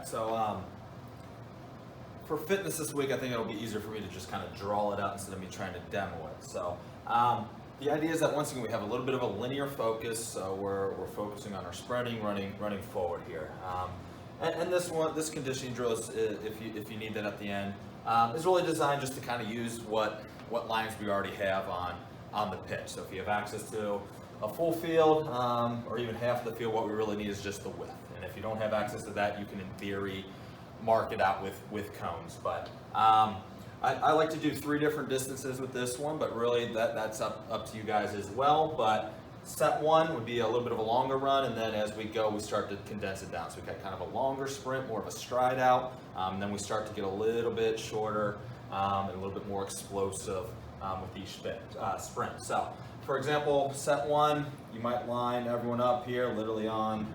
right, so for fitness this week, I think it'll be easier for me to just kind of draw it out instead of me trying to demo it. So the idea is that once again we have a little bit of a linear focus, so we're focusing on our spreading, running forward here. And this conditioning drill is, if you need that at the end, is really designed just to kind of use what lines we already have on the pitch. So if you have access to a full field or even half the field, what we really need is just the width. And if you don't have access to that, you can in theory mark it out with cones. But I like to do 3 different distances with this one, but really that's up to you guys as well. But set 1 would be a little bit of a longer run, and then as we go, we start to condense it down. So we got kind of a longer sprint, more of a stride out, and then we start to get a little bit shorter and a little bit more explosive with each sprint. So, for example, set 1, you might line everyone up here, literally on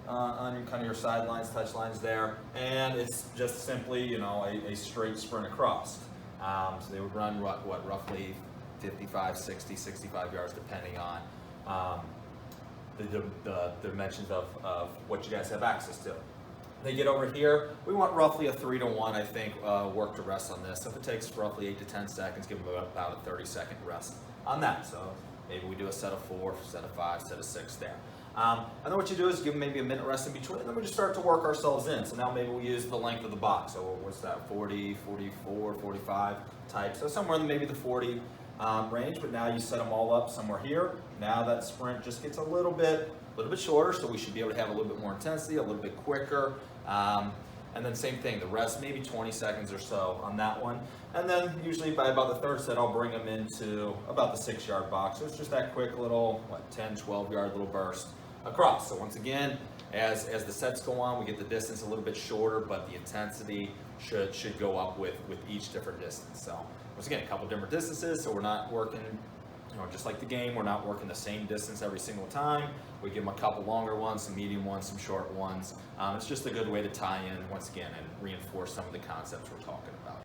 kind of your sidelines, touch lines there, and it's just simply, a straight sprint across. So they would run roughly 55, 60, 65 yards, depending on the dimensions of what you guys have access to. They get over here, we want roughly a 3 to 1, I think, work to rest on this. So if it takes roughly 8 to 10 seconds, give them about a 30-second rest on that. So maybe we do a set of 4, set of 5, set of 6 there. And then what you do is give them maybe a minute rest in between, and then we just start to work ourselves in. So now maybe we use the length of the box. So what's that, 40, 44, 45 type. So somewhere in maybe the 40 range, but now you set them all up somewhere here. Now that sprint just gets a little bit shorter, so we should be able to have a little bit more intensity, a little bit quicker. And then same thing, the rest, maybe 20 seconds or so on that one. And then usually by about the 3rd set, I'll bring them into about the 6-yard box. So it's just that quick little, 10, 12-yard little burst across. So once again, as the sets go on, we get the distance a little bit shorter, but the intensity should go up with each different distance. So once again, a couple different distances, so we're not working, just like the game, we're not working the same distance every single time. We give them a couple longer ones, some medium ones, some short ones. It's just a good way to tie in, once again, and reinforce some of the concepts we're talking about.